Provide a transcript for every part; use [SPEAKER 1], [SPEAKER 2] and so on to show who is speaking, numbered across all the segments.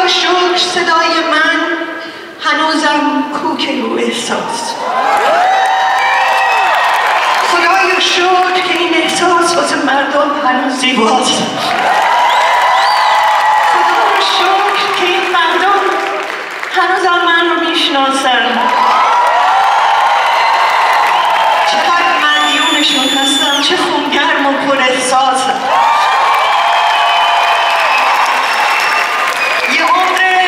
[SPEAKER 1] خدایا شکر صدای من هنوزم کوک رو احساس. خدایا شکر که این احساس واسه مردم هنوز زیباست. خدایا شکر که این مردم هنوزم من رو میشناسن. چقدر مدیونشون هستم، چه خونگرم و پر احساسم. یه عمره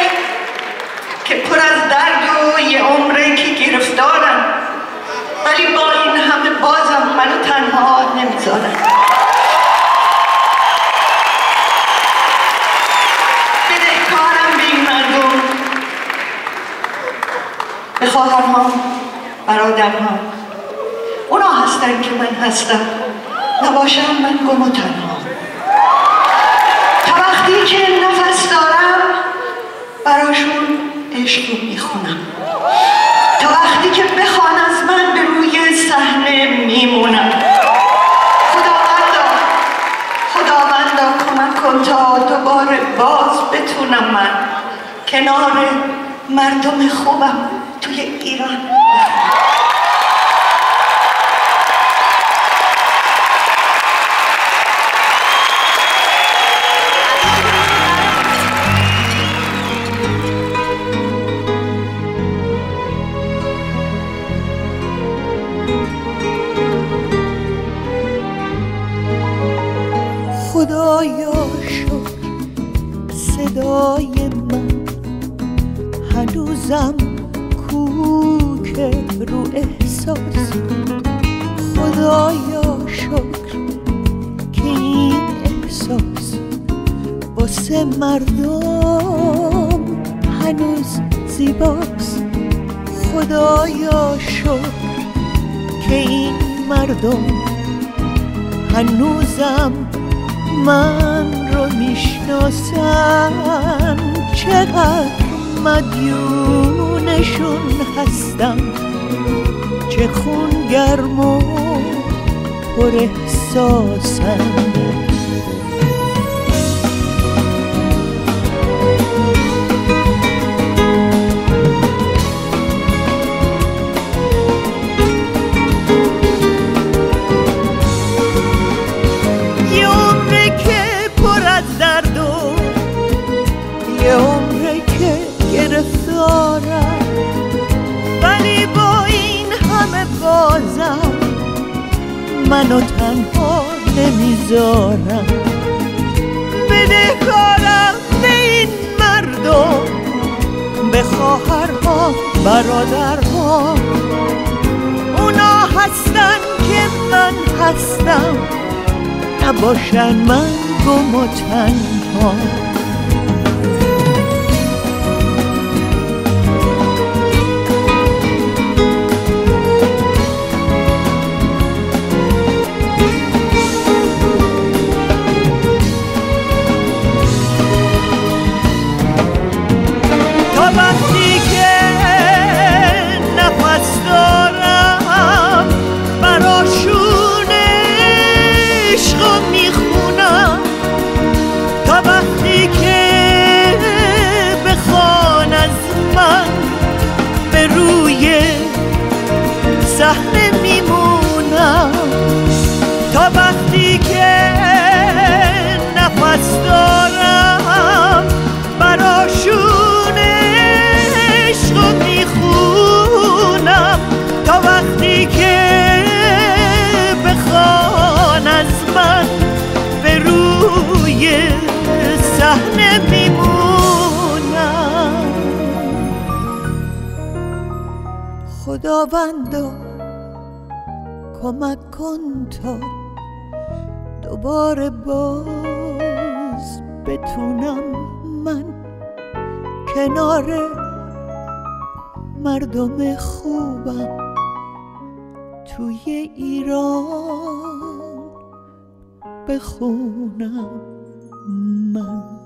[SPEAKER 1] که پر از درد و یه عمره که گرفتارم، ولی با این همه بازم منو تنها نمیذارن. بدهکارم به این مردم، به خواهرها، برادرها. اونا هستن که من هستم، نباشم من گم و تنها. تا وقتی که نفس دارم براشون عشق رو میخونم. تا وقتی که بخوان از من به روی صحنه میمونم. خداوندا کمک کن تا دوباره باز بتونم من کنار مردم خوبم توی ایران.
[SPEAKER 2] خدایا شکر صدای من هنوزم کوک رو احساس. خدایا شکر که این احساس واسه مردم هنوز زیباست. خدایا شکر که این مردم هنوزم من رو میشناسن. چقدر مدیونشون هستم، چه خونگرم و پر احساسم. یه عمره که گرفتارم، ولی با این همه بازم منو تنها نمیذارم. بدهکارم به این مردم، به خواهرها، برادرها. اونا هستن که من هستم، نباشن من گم و تنها. وقتی که نفس دارم براشون عشق میخونم. تا وقتی که بخوان از من به روی صحنه میمونم. تا وقتی که نفس دارم براشون عشق میخونم. تا وقتی که بخوان از من به روی صحنه میمونم. خداوندا کمک کن تا دوباره باز بتونم من کنار مردم خوبم توی ایران بخونم من.